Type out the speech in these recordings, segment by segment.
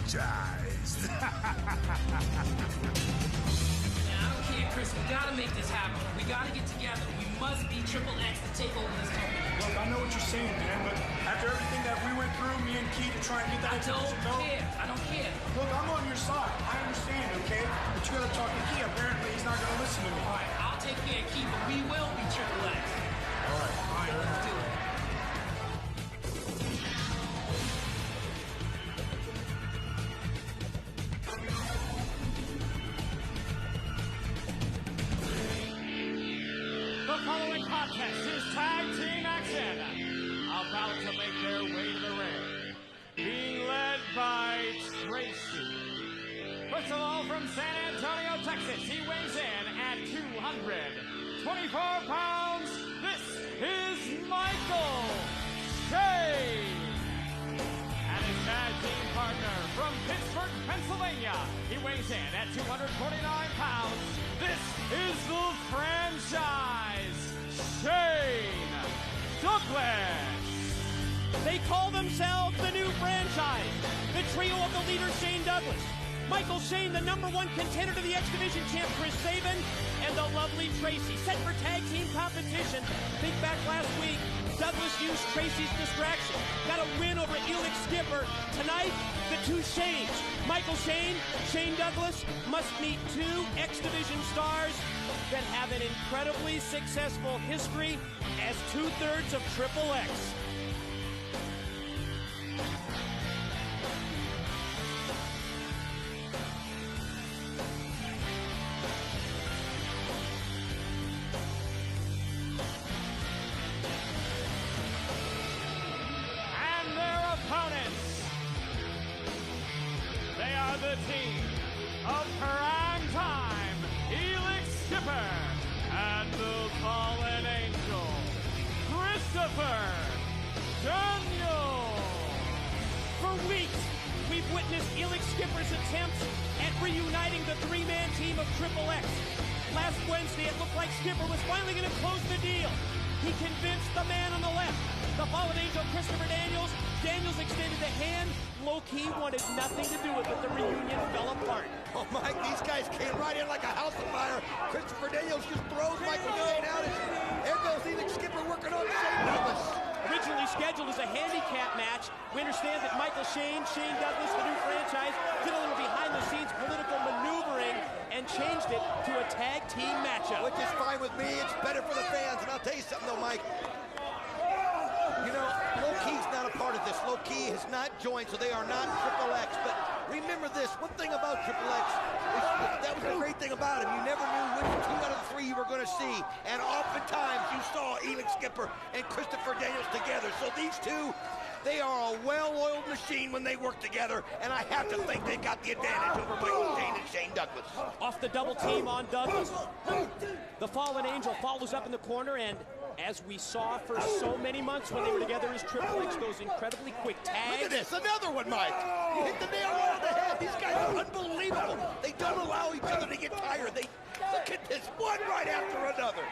energized. I don't care, Chris. We gotta make this happen. We gotta get together. We must be Triple X to take over this company. Look, I know what you're saying, man, but after everything that we went through, me and Keith, to try and get that exhibition belt. I don't care. Look, I'm on your side. I understand, okay? But you gotta talk to Keith. Apparently, he's not gonna listen to me. All right, I'll take care of Keith, but we will be Triple X. All right, let's do it. The following contest is Tag Team Action. About to make their way to the ring. Being led by Tracy. First of all, from San Antonio, Texas, he weighs in at 224 pounds. This is Michael Shane. And his tag team partner from Pittsburgh, Pennsylvania, he weighs in at 249 pounds. This is the franchise, Shane Douglas. They call themselves the new franchise. The trio of the leader, Shane Douglas, Michael Shane, the #1 contender to the X Division champ, Chris Sabin, and the lovely Tracy, set for tag team competition. Think back last week, Douglas used Tracy's distraction, got a win over Elix Skipper. Tonight, the two Shanes, Michael Shane, Shane Douglas, must meet two X Division stars that have an incredibly successful history as 2/3 of Triple X. Opponents. They are the team of Prime Time, Elix Skipper, and the Fallen Angel, Christopher Daniel. For weeks, we've witnessed Elix Skipper's attempts at reuniting the three-man team of Triple X. Last Wednesday, it looked like Skipper was finally going to close the deal. He convinced the man on the left, the Fallen Angel, Christopher Daniels. Daniels extended the hand. Low-key wanted nothing to do with it. The reunion fell apart. Oh, Mike, these guys came right in like a house of fire. Christopher Daniels just throws Michael Shane out. There goes Elix Skipper working on Shane Douglas. Originally scheduled as a handicap match, we understand that Michael Shane, Shane Douglas, the new franchise, did a little behind-the-scenes political maneuvering and changed it to a tag team matchup. Which is fine with me. It's better for the fans. And I'll tell you something, though, Mike. You know, Low-Key's not a part of this. Low-Key has not joined, so they are not Triple X. But remember this, one thing about Triple X, that was the great thing about him. You never knew which 2 out of the 3 you were going to see. And oftentimes you saw Elix Skipper and Christopher Daniels together. So these two, they are a well-oiled machine when they work together. And I have to think they've got the advantage over Michael Shane and Shane Douglas. Off the double team on Douglas. The Fallen Angel follows up in the corner, and as we saw for so many months when they were together as Triple X, those incredibly quick tags. Look at this, another one, Mike. You hit the nail right on the head. These guys are unbelievable. They don't allow each other to get tired. They look at this, one right after another.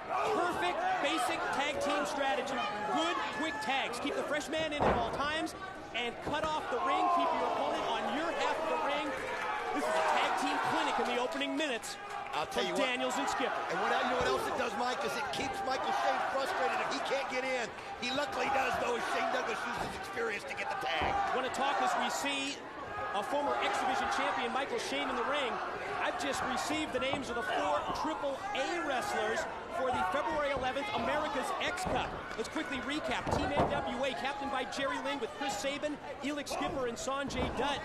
Perfect, basic tag team strategy. Good, quick tags. Keep the fresh man in at all times and cut off the ring. Keep your opponent on your half of the ring. This is a tag team clinic in the opening minutes. I'll tell you what, Daniels and Skipper. And you know what else it does, Mike, is it keeps Michael Shane frustrated if he can't get in. He luckily does, though, as Shane Douglas uses his experience to get the tag. Want to talk as we see a former X Division champion, Michael Shane, in the ring. I've just received the names of the 4 AAA wrestlers for the February 11th America's X Cup. Let's quickly recap. Team NWA, captained by Jerry Lynn, with Chris Sabin, Elix Skipper, and Sanjay Dutt.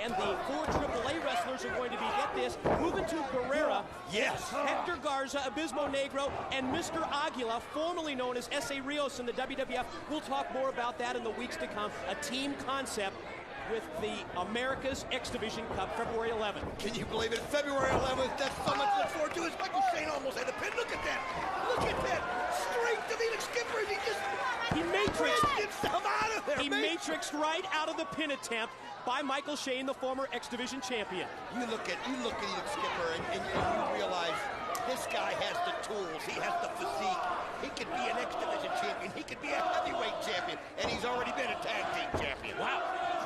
And the 4 AAA wrestlers are going to be, get this, Juventud Guerrera, yes, Hector Garza, Abismo Negro, and Mr. Aguila, formerly known as S.A. Rios in the WWF. We'll talk more about that in the weeks to come. A team concept with the America's X Division Cup, February 11th. Can you believe it? February 11th, that's so much to look forward to. As Michael Shane almost had a pin. Look at that. Look at that. Strength of Elix Skipper. He matrixed him out of there. He matrixed right out of the pin attempt by Michael Shane, the former X Division champion. You look at Elix Skipper, and you realize this guy has the tools. He has the physique. He could be an X Division champion. He could be a heavyweight champion, and he's already been a tag team champion. Wow.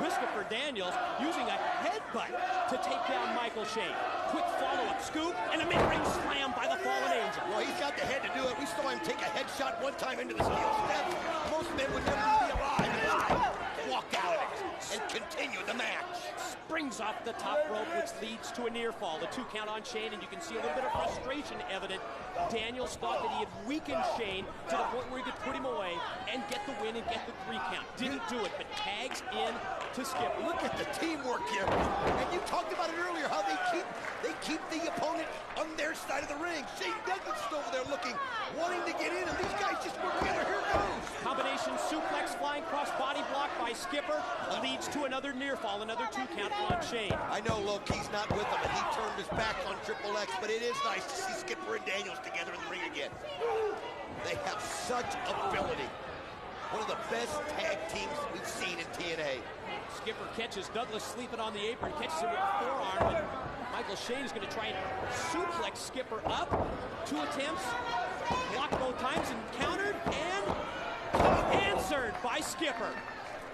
Christopher Daniels using a headbutt to take down Michael Shane. Quick follow-up scoop and a mid-ring slam by the Fallen Angel. Well, he's got the head to do it. We saw him take a headshot one time into the steel steps. Most men would never be alive. And this guy walked out of it and continued the match. Springs off the top rope, which leads to a near fall. The 2 count on Shane, and you can see a little bit of frustration evident. Daniels thought that he had weakened Shane to the point where he could put him away and get the win and get the 3 count. Didn't do it, but tags in to Skip. Look at the teamwork here. And you talked about it earlier, how they keep the opponent on their side of the ring. Shane Douglas is over there looking, wanting to get in, and these guys just work together. Here it goes. Combination suplex, flying cross body block by Skipper leads to another near fall, another 2 count on Shane. I know Loki's not with him, and he turned his back on Triple X, but it is nice to see Skipper and Daniels together in the ring again. They have such ability. One of the best tag teams we've seen in TNA. Skipper catches Douglas sleeping on the apron, catches him with the forearm, but Michael Shane is going to try and suplex Skipper up. 2 attempts, blocked both times and countered, and answered by Skipper.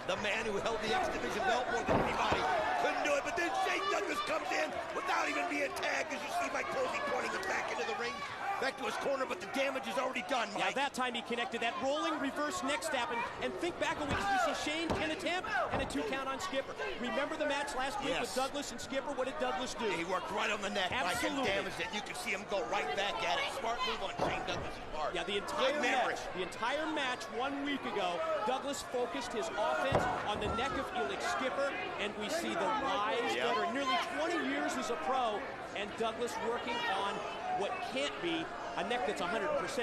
The man who held the X Division belt more than anybody couldn't do it, but then Shane Douglas comes in without even being tagged, as you see Mike Posey pointing him back into the ring, back to his corner, but the damage is already done, Mike. Yeah, that time he connected that rolling reverse neck stab, and think back a week, we see Shane can attempt, and a 2 count on Skipper. Remember the match last week with Douglas and Skipper? What did Douglas do? He worked right on the neck, Mike, and damaged it. You can see him go right back at it. Smart move on Shane Douglas' part. Yeah, the entire match 1 week ago, Douglas focused his offense on the neck of Elix Skipper, and we see the rise that are nearly 20 years as a pro, and Douglas working on what can't be a neck that's 100%.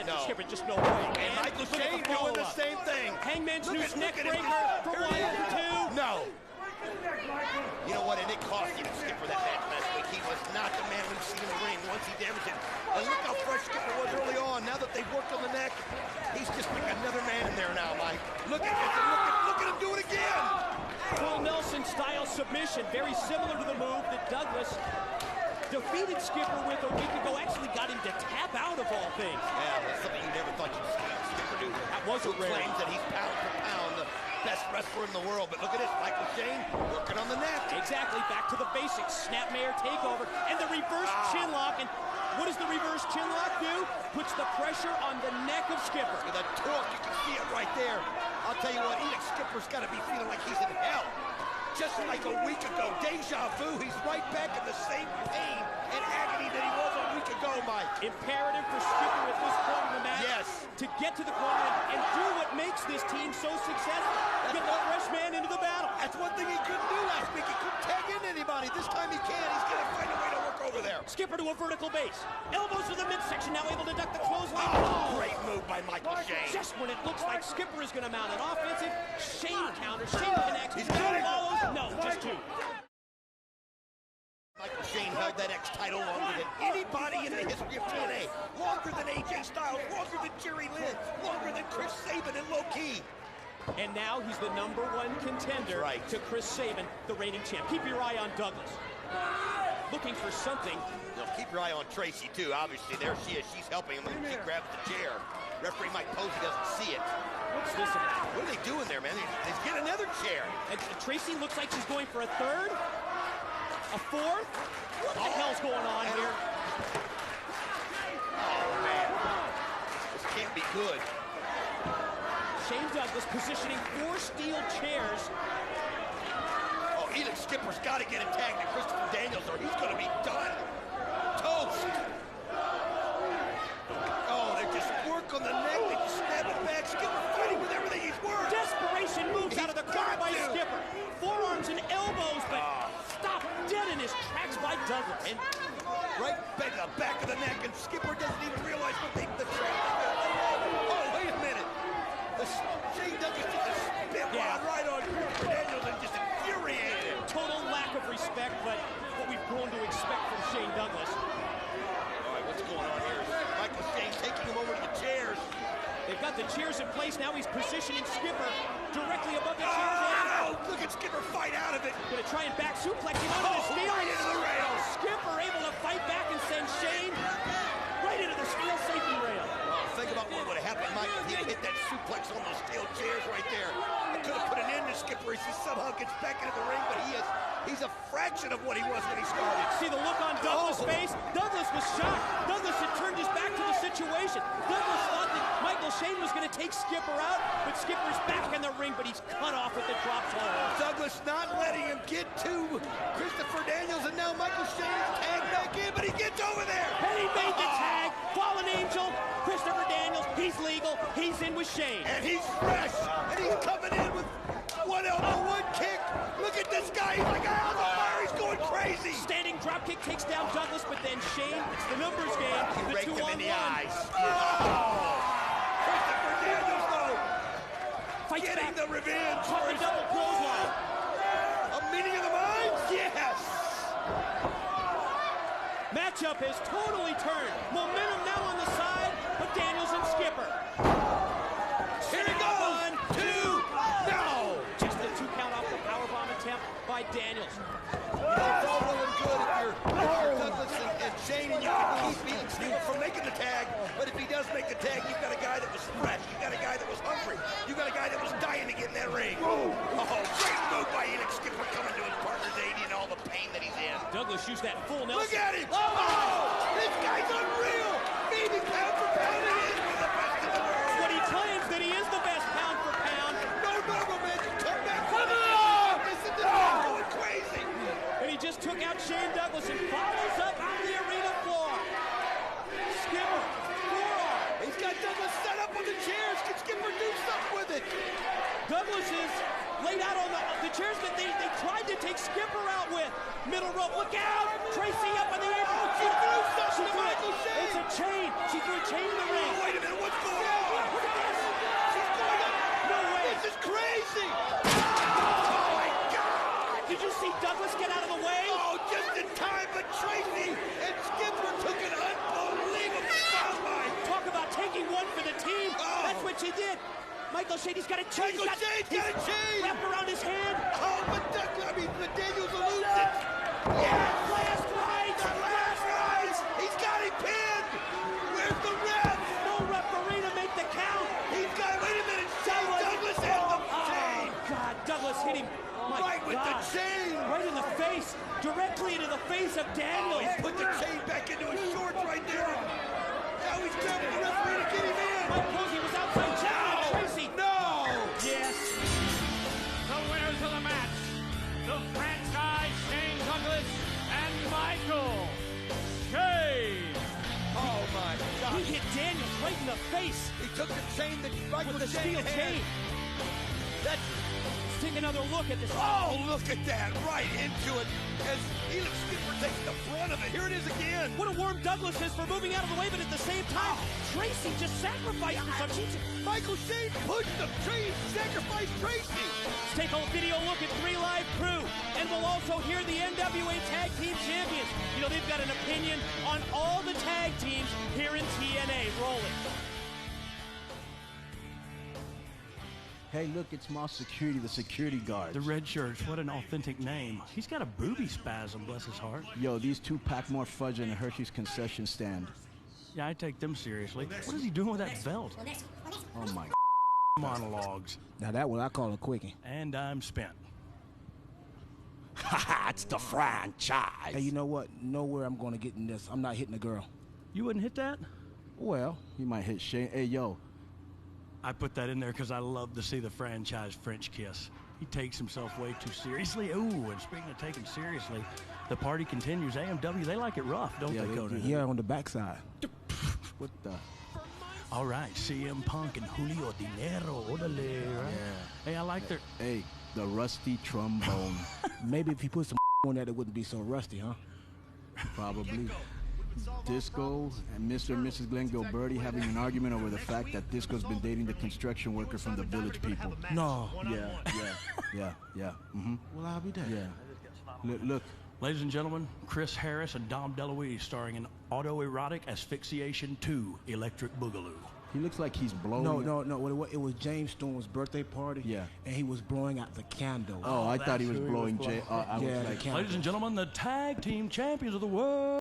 No. Skipper, just no way. And Michael Shane doing the same thing. Hangman's Noose neck breaker for 1 and 2. No. You know what, and it cost him Skipper that match last week. He was not the man we've seen in the ring once he damaged it. And look how fresh Skipper was early on. Now that they've worked on the neck, he's just like another man in there now, Mike. Look at him do it again. Full Nelson style submission, very similar to the move that Douglas defeated Skipper with a week ago. Actually got him to tap out of all things. Yeah, that's something you never thought you'd see Skipper do. That was a rare. Claims that he's pound for pound the best wrestler in the world. But look at this, Michael Shane working on the neck. Exactly, back to the basics. Snapmare takeover and the reverse chin lock. And what does the reverse chin lock do? Puts the pressure on the neck of Skipper. With the torque, you can see it right there. I'll tell you what, Elix Skipper's got to be feeling like he's in hell. Just like a week ago, deja vu, he's right back in the same pain and agony that he was a week ago, Mike. Imperative for Skipper at this point in the match to get to the corner and do what makes this team so successful. Get the fresh man into the battle. That's one thing he couldn't do last week. He couldn't tag in anybody. This time he can. He's going to find a way to work over there. Skipper to a vertical base. Elbows to the midsection, now able to duck the clothesline. Oh, great move by Michael Shane. Just when it looks like Skipper is going to mount an offensive, Shane counters, Shane connects. He's got it. Follows. No, just 2. Michael Shane held that X title longer than anybody in the history of TNA. Longer than AJ Styles, longer than Jerry Lynn, longer than Chris Sabin and Loki. And now he's the #1 contender to Chris Sabin, the reigning champ. Keep your eye on Douglas. Looking for something. Keep your eye on Tracy, too. Obviously, there she is. She's helping him. She grabs the chair. Referee Mike Posey doesn't see it. What's this about? What are they doing there, man? They get another chair. And Tracy looks like she's going for a 3rd, a 4th. What the hell's going on here? Oh, man. This can't be good. Shane Douglas positioning 4 steel chairs. Oh, Elix Skipper's got to get him tagged to Christopher Daniels or he's going to be done. Toast. Oh, they just work on the neck. They just stab it back. Skipper fighting with everything he's worth. Desperation moves out of the corner by Skipper. Forearms and elbows, but stopped dead in his tracks by Douglas. And right back to the back of the neck, and Skipper doesn't even realize what the trap. Oh, wait a minute. Shane Douglas just a spit right on Christopher Daniels and just infuriated him. Total lack of respect, but what we've grown to expect from Shane Douglas. All right, what's going on here? Michael Shane taking him over to the chairs. They've got the chairs in place. Now he's positioning Skipper directly above the chairs. Oh, look at Skipper fight out of it. Gonna try and back suplex him onto the steel. Right into the rail. Skipper able to fight back and send Shane right into the steel safety rail. Well, think about what would have happened, Mike, if he had hit that suplex on those steel chairs right there. It could have put an end to Skipper Skipper as he somehow gets back into the ring, but he's a fraction of what he was when he started. See the look on Douglas' face? Douglas was shocked. Douglas had turned his back to the situation. Douglas thought that Michael Shane was going to take Skipper out, but Skipper's back in the ring, but he's cut off with the drop toe. Douglas not letting him get to Christopher Daniels, and now Michael Shane is tagged back in, but he gets over there. And he made the tag. Fallen Angel, Christopher Daniels, he's legal. He's in with Shane. And he's fresh, and he's coming in with one elbow, one kick. Look at this guy. He's like out of the fire. He's going crazy. Standing drop kick takes down Douglas, but then Shane, it's the numbers game. He The raked him in the 2-on-1. eyes. Oh! Christopher Daniels, though, Fights getting back. the revenge. Caught the double clothesline. A meeting of the minds? Yes! Matchup has totally turned. Momentum now on the side of Daniels and Skipper. Here he goes! 1, 2, No! just the 2 count off the powerbomb attempt by Daniels. It's all well and good if you're Douglas and Shane, and you can keep Felix Skipper from making the tag, but if he does make the tag, you've got a guy that was fresh, you've got a guy that was hungry, you've got a guy that was dying to get in that ring. Oh, great move by Felix Skipper coming to his partner's aid and all the pain that he's in. Douglas used that full Nelson. Look at him! Oh, this guy's unreal! Maybe pound for pound he is one of the best in the world. But he claims that he is the best pound for pound. No, man, you come back from the this is going crazy. And he just took out Shane Douglas and follows up on the arena floor. Skipper, forearm. He's got Douglas set up on the chairs. Can Skipper do something with it? Douglas is laid out on the chairs that they tried to take Skipper out with. Middle rope, look out! Tracy up on the apron. Oh, she threw something to Michael Shane. It's a chain. She threw a chain in the ring. Oh, wait a minute, what's going on? Look at this. She's going up. No way. This is crazy. Oh, my God. Did you see Douglas get out of the way? Oh, just in time, but Tracy and Skipper took an unbelievable soundbite. Talk about taking one for the team. Oh. That's what she did. Michael Shane, he's got a chain. Michael Shane's got a chain. Wrapped around his hand. Oh, but Daniels eludes it. Yes. Last right. The last rise. He's got him pinned. Where's the ref? No referee to make the count. He's got, wait a minute, Douglas has the chain. God, Douglas hit him. My Right with the God. chain. Right in the face. Directly into the face of Daniels. Oh, he put the chain back into his shorts right there. Now he's grabbing the referee to get him in. Mike Posey was outside checking Tracy. No. Yes. The winners of the match, the franchise Shane Douglas and Michael Shane. Oh, my God. He hit Daniels right in the face He took the chain that Michael with the Shane steel had. chain. That's, Let's take another look at this. oh, look at that. Right into it as Felix Skipper takes the brunt of it. Here it is again. What a worm Douglas is for moving out of the way, but at the same time, Tracy just sacrificed himself. Michael Shane pushed the chain, sacrificed Tracy. Let's take a video look at 3 Live Crew, and we'll also hear the NWA Tag Team Champions. You know, they've got an opinion on all the tag teams here in TNA. Rolling. Hey, look, it's my security, the security guards. The red shirts, what an authentic name. He's got a booby spasm, bless his heart. Yo, these 2 pack more fudge than a Hershey's concession stand. Yeah, I take them seriously. What is he doing with that belt? Oh my Monologues. Now that what I call a quickie. And I'm spent. Haha, it's the franchise. Hey, you know what? Nowhere I'm gonna get in this. I'm not hitting a girl. You wouldn't hit that? Well, You might hit Shane. Hey, yo. I put that in there because I love to see the franchise French kiss. He takes himself way too seriously. Ooh, and speaking of taking seriously, the party continues. AMW, they like it rough, don't Yeah, they, they Conan? do. yeah, on the backside. What the? All right, CM Punk and Julio Dinero, orale, right? Hey, I like their... Hey, the rusty trombone. Maybe if you put some on that, it wouldn't be so rusty, huh? Probably. Disco and Mr. and Mrs. Glenn Gilberti having an argument over the fact that Disco's been dating the construction worker from the Village People. No. Yeah. Mm-hmm. Well, I'll be there. Yeah. Look. Ladies and gentlemen, Chris Harris and Dom DeLuise starring in Autoerotic Asphyxiation 2, Electric Boogaloo. He looks like he's blowing. No. It was James Storm's birthday party. Yeah. And he was blowing out the candle. Oh, I thought he was that's who he blowing was J. Yeah, I was the like, candle. Ladies and gentlemen, the tag team champions of the world.